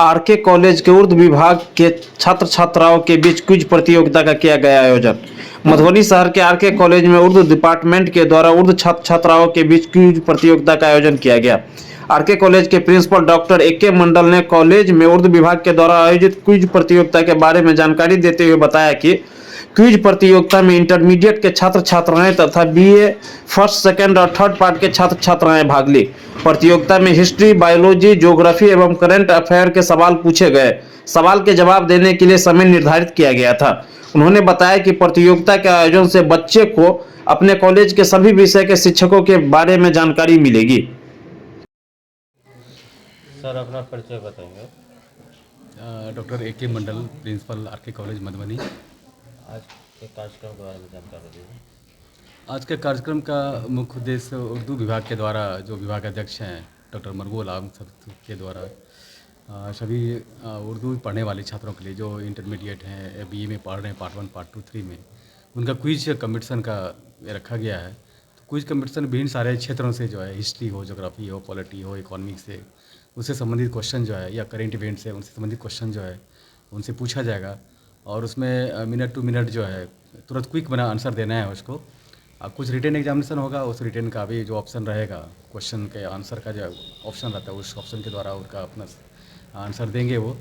R K college के उर्दू विभाग के छात्र छात्राओं के बीच क्विज प्रतियोगिता का किया गया आयोजन। मधुबनी शहर के आरके कॉलेज में उर्दू डिपार्टमेंट के द्वारा उर्दू छात्र छात्राओं के बीच क्विज प्रतियोगिता का आयोजन किया गया। आरके कॉलेज के प्रिंसिपल डॉक्टर ए.के. मंडल ने कॉलेज में उर्दू विभाग के द्वारा आयोजित क्विज प्रतियोगिता के बारे में जानकारी देते हुए बताया कि क्विज प्रतियोगिता में इंटरमीडिएट के छात्र छात्राएं तथा बीए फर्स्ट सेकंड और थर्ड पार्ट के छात्र छात्राएं भाग ली। प्रतियोगिता में हिस्ट्री, बायोलॉजी, ज्योग्राफी एवं करंट अफेयर के सवाल पूछे गए। सवाल के जवाब देने के लिए समय निर्धारित किया गया था। उन्होंने बताया कि प्रतियोगिता के आयोजन से बच्चे को अपने कॉलेज के सभी विषय के शिक्षकों के बारे में जानकारी मिलेगी। सर अपना परिचय बताएंगे। Doctor A K. Mandal, principal R K college Madhubani. आज के कार्यक्रम के बारे में जानकारी दीजिए। आज के कार्यक्रम का मुख्य उद्देश्य उर्दू विभाग के द्वारा जो विभाग अध्यक्ष हैं डॉक्टर मरबूल आलम सर के द्वारा सभी उर्दू पढ़ने वाले छात्रों के लिए जो इंटरमीडिएट हैं, बीए में पढ़ रहे हैं, पार्ट 1, पार्ट 2, 3 में, उनका क्विज कंपटीशन का रखा गया है। तो क्विज कंपटीशन विभिन्न सारे क्षेत्रों से जो है, हिस्ट्री हो, ज्योग्राफी हो, पॉलिटी हो, इकोनॉमिक्स से उससे संबंधित क्वेश्चन जो है, या करेंट इवेंट से उनसे संबंधित क्वेश्चन जो है उनसे पूछा जाएगा। और उसमें मिनट टू मिनट जो है तुरंत क्विक बना आंसर देना है उसको। कुछ रिटन एग्जामिनेशन होगा, उस रिटन का भी जो ऑप्शन रहेगा, क्वेश्चन के आंसर का जो ऑप्शन रहता है, उस ऑप्शन के द्वारा उनका अपना आंसर देंगे वो।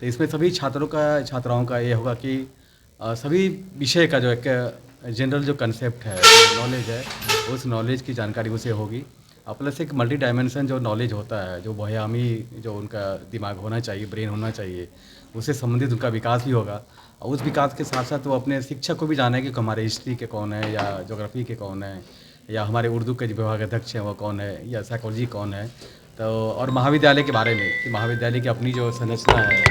तो इसमें सभी छात्राओं का ये होगा कि सभी विषय का जो एक जनरल जो कंसेप्ट है, जो नॉलेज है, उस नॉलेज की जानकारी उसे होगी। प्लस एक मल्टी डायमेंशन जो नॉलेज होता है, जो बहुआयामी जो उनका दिमाग होना चाहिए, ब्रेन होना चाहिए, उससे संबंधित उनका विकास भी होगा। और उस विकास के साथ साथ वो अपने शिक्षक को भी जानेंगे कि हमारे हिस्ट्री के कौन है, या ज्योग्राफी के कौन है, या हमारे उर्दू के जो विभाग अध्यक्ष हैं वो कौन है, या साइकोलॉजी कौन है। तो और महाविद्यालय के बारे में कि महाविद्यालय की अपनी जो संरचना है,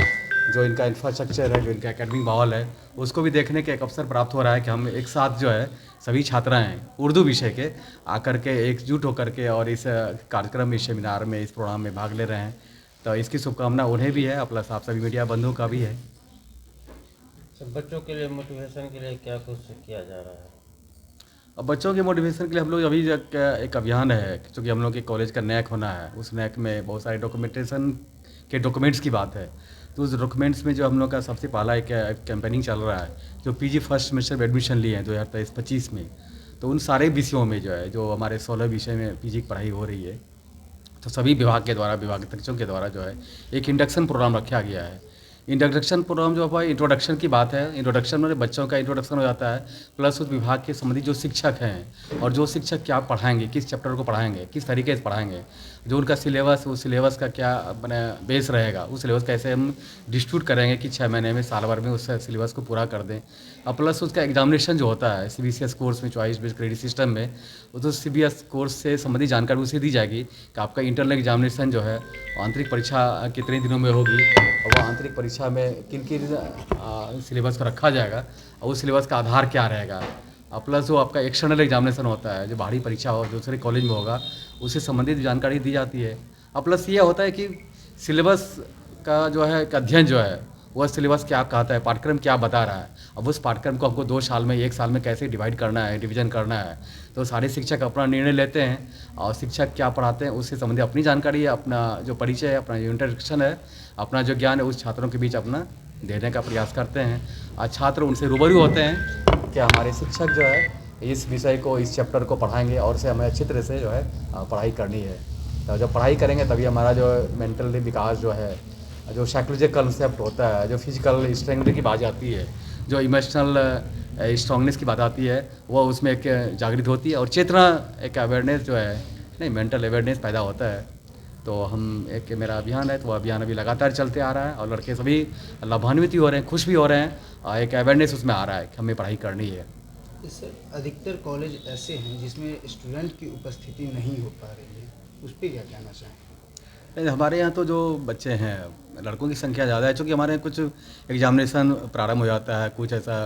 जो इनका इंफ्रास्ट्रक्चर है, जो इनका एकेडमिक माहौल है, उसको भी देखने के एक अवसर प्राप्त हो रहा है कि हम एक साथ जो है सभी छात्राएं उर्दू विषय के आकर के एकजुट होकर के और इस कार्यक्रम, इस सेमिनार में, इस प्रोग्राम में भाग ले रहे हैं। तो इसकी शुभकामना उन्हें भी है, प्लस आप सभी मीडिया बंधुओं का भी है। सर बच्चों के लिए मोटिवेशन के लिए क्या कुछ किया जा रहा है? अब बच्चों के मोटिवेशन के लिए हम लोग अभी एक अभियान है, क्योंकि हम लोग के कॉलेज का नैक होना है। उस नैक में बहुत सारे डॉक्यूमेंटेशन के डॉक्यूमेंट्स की बात है। तो उस डॉक्यूमेंट्स में जो हम लोग का सबसे पहला एक कैंपेनिंग चल रहा है, जो पीजी फर्स्ट सेमेस्टर में एडमिशन लिए हैं 2023-25 में, तो उन सारे विषयों में जो है, जो हमारे 16 विषय में पीजी की पढ़ाई हो रही है, तो सभी विभाग के द्वारा, विभाग अध्यक्षों के द्वारा जो है एक इंडक्शन प्रोग्राम रखा गया है। इंट्रोडक्शन प्रोग्राम जो है, इंट्रोडक्शन की बात है। इंट्रोडक्शन में बच्चों का इंट्रोडक्शन हो जाता है, प्लस उस विभाग के संबंधित जो शिक्षक हैं और जो शिक्षक क्या पढ़ाएंगे, किस चैप्टर को पढ़ाएंगे, किस तरीके से पढ़ाएंगे, जो उनका सिलेबस, उस सिलेबस का क्या मैंने बेस रहेगा, उस सिलेबस कैसे हम डिस्ट्रीब्यूट करेंगे कि 6 महीने में, साल भर में उस सिलेबस को पूरा कर दें। और प्लस उसका एग्जामिनेशन जो होता है CBCS कोर्स में, चॉइस बेस्ड क्रेडिट सिस्टम में, वो तो CBS कोर्स से संबंधित जानकारी उसे दी जाएगी कि आपका इंटरनल एग्जामिनेशन जो है, आंतरिक परीक्षा कितने दिनों में होगी, और वो आंतरिक परीक्षा में किन किन सिलेबस को रखा जाएगा, और उस सिलेबस का आधार क्या रहेगा। प्लस जो आपका एक्सटर्नल एग्जामिनेशन होता है, जो बाहरी परीक्षा हो दूसरे कॉलेज में होगा, उससे संबंधित जानकारी दी जाती है। और प्लस ये होता है कि सिलेबस का जो है अध्ययन जो है, वह सिलेबस क्या कहता है, पाठ्यक्रम क्या बता रहा है, अब उस पाठ्यक्रम को हमको 2 साल में, 1 साल में कैसे डिवाइड करना है, डिवीजन करना है। तो सारे शिक्षक अपना निर्णय लेते हैं, और शिक्षक क्या पढ़ाते हैं उससे संबंधित अपनी जानकारी है, अपना जो परिचय है, अपना जो इंट्रोडक्शन है, अपना जो ज्ञान है, उस छात्रों के बीच अपना देने का प्रयास करते हैं। और छात्र उनसे रूबरू होते हैं कि हमारे शिक्षक जो है इस विषय को, इस चैप्टर को पढ़ाएंगे, और से हमें अच्छी तरह से जो है पढ़ाई करनी है। तो जब पढ़ाई करेंगे तभी हमारा जो मेंटली विकास जो है, जो साइकोलॉजिकल कंसेप्ट होता है, जो फिजिकल स्ट्रेंथ की बात आती है, जो इमोशनल स्ट्रांगनेस की बात आती है, वो उसमें एक जागृत होती है, और चेतना, एक अवेयरनेस जो है, नहीं, मेंटल अवेयरनेस पैदा होता है। तो हम एक मेरा अभियान है, तो वो अभियान अभी लगातार चलते आ रहा है, और लड़के सभी लाभान्वित भी हो रहे हैं, खुश भी हो रहे हैं, और एक अवेयरनेस उसमें आ रहा है कि हमें पढ़ाई करनी है। सर अधिकतर कॉलेज ऐसे हैं जिसमें स्टूडेंट की उपस्थिति नहीं हो पा रही है, उस पर क्या कहना चाहें? नहीं, हमारे यहाँ तो जो बच्चे हैं, लड़कों की संख्या ज़्यादा है, क्योंकि हमारे यहाँ कुछ एग्जामिनेशन प्रारंभ हो जाता है, कुछ ऐसा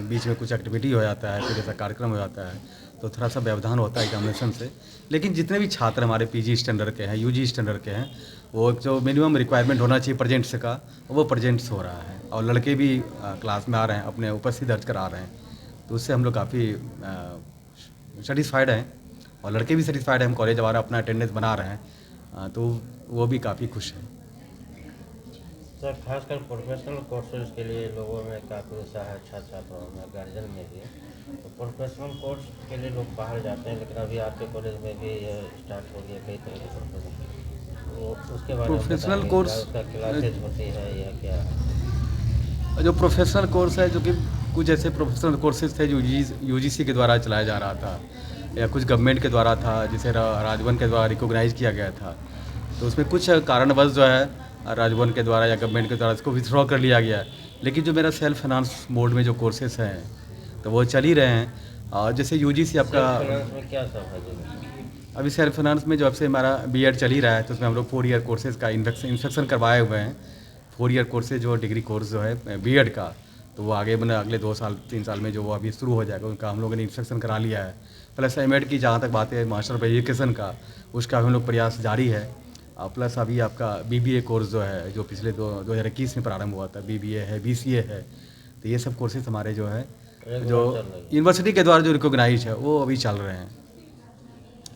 बीच में कुछ एक्टिविटी हो जाता है, कुछ ऐसा कार्यक्रम हो जाता है, तो थोड़ा सा व्यवधान होता है एग्जामिनेशन से। लेकिन जितने भी छात्र हमारे PG स्टैंडर्ड के हैं, UG स्टैंडर्ड के हैं, वो जो मिनिमम रिक्वायरमेंट होना चाहिए प्रेजेंट्स का, वो प्रेजेंट्स हो रहा है, और लड़के भी क्लास में आ रहे हैं, अपने उपस्थिति दर्ज करा रहे हैं। तो उससे हम लोग काफ़ी सेटिस्फाइड हैं, और लड़के भी सेटिस्फाइड हैं। हम कॉलेज हमारा अपना अटेंडेंस बना रहे हैं, तो वो भी काफ़ी खुश हैं। सर खासकर प्रोफेशनल कोर्सेज के लिए लोगों में काफ़ी उत्साह है, छात्र छात्राओं में, गार्जियन में भी। तो प्रोफेशनल कोर्स के लिए लोग बाहर जाते हैं, लेकिन अभी आपके कॉलेज में भी स्टार्ट हो गया कई तरह के प्रोफेशनल, तो उसके बारे में प्रोफेशनल बताइए, कोर्स क्या उसका क्लासेज होती है या क्या है? जो प्रोफेशनल कोर्स है, जो कि कुछ ऐसे प्रोफेशनल कोर्सेज थे जो यूजीसी के द्वारा चलाया जा रहा था या कुछ गवर्नमेंट के द्वारा था, जिसे राजभवन के द्वारा रिकॉग्नाइज किया गया था। तो उसमें कुछ कारणवश जो है राजभवन के द्वारा या गवर्नमेंट के द्वारा इसको विथड्रॉ कर लिया गया है। लेकिन जो मेरा सेल्फ फाइनेंस मोड में जो कोर्सेज हैं तो वो चल ही रहे हैं। और जैसे यूजीसी आपका फाइनेंस में क्या सब है जी? अभी सेल्फ फाइनेंस में जो अब से हमारा बीएड चल ही रहा है, तो उसमें हम लोग 4 ईयर कोर्सेज़ का इंस्ट्रक्शन करवाए हुए हैं। 4 ईयर कोर्सेज जो डिग्री कोर्स जो है बीएड का, तो वो आगे मैंने अगले 2 साल 3 साल में जो वो अभी शुरू हो जाएगा, उनका हम लोगों ने इंस्ट्रक्शन करा लिया है। प्लस एमएड की जहाँ तक बात है मास्टर ऑफ एजुकेशन का, उसका हम लोग प्रयास जारी है। और प्लस अभी आपका बीबीए कोर्स जो है, जो पिछले 2021 में प्रारंभ हुआ था, बीबीए है, बीसीए है। तो ये सब कोर्सेज हमारे जो है जो यूनिवर्सिटी के द्वारा जो रिकॉग्नाइज है वो अभी चल रहे हैं।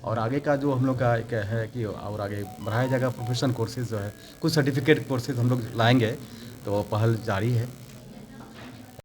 और आगे का जो हम लोग का एक है कि और आगे बढ़ाया जाएगा प्रोफेशनल कोर्सेज जो है, कुछ सर्टिफिकेट कोर्सेज हम लोग लाएंगे, तो पहल जारी है।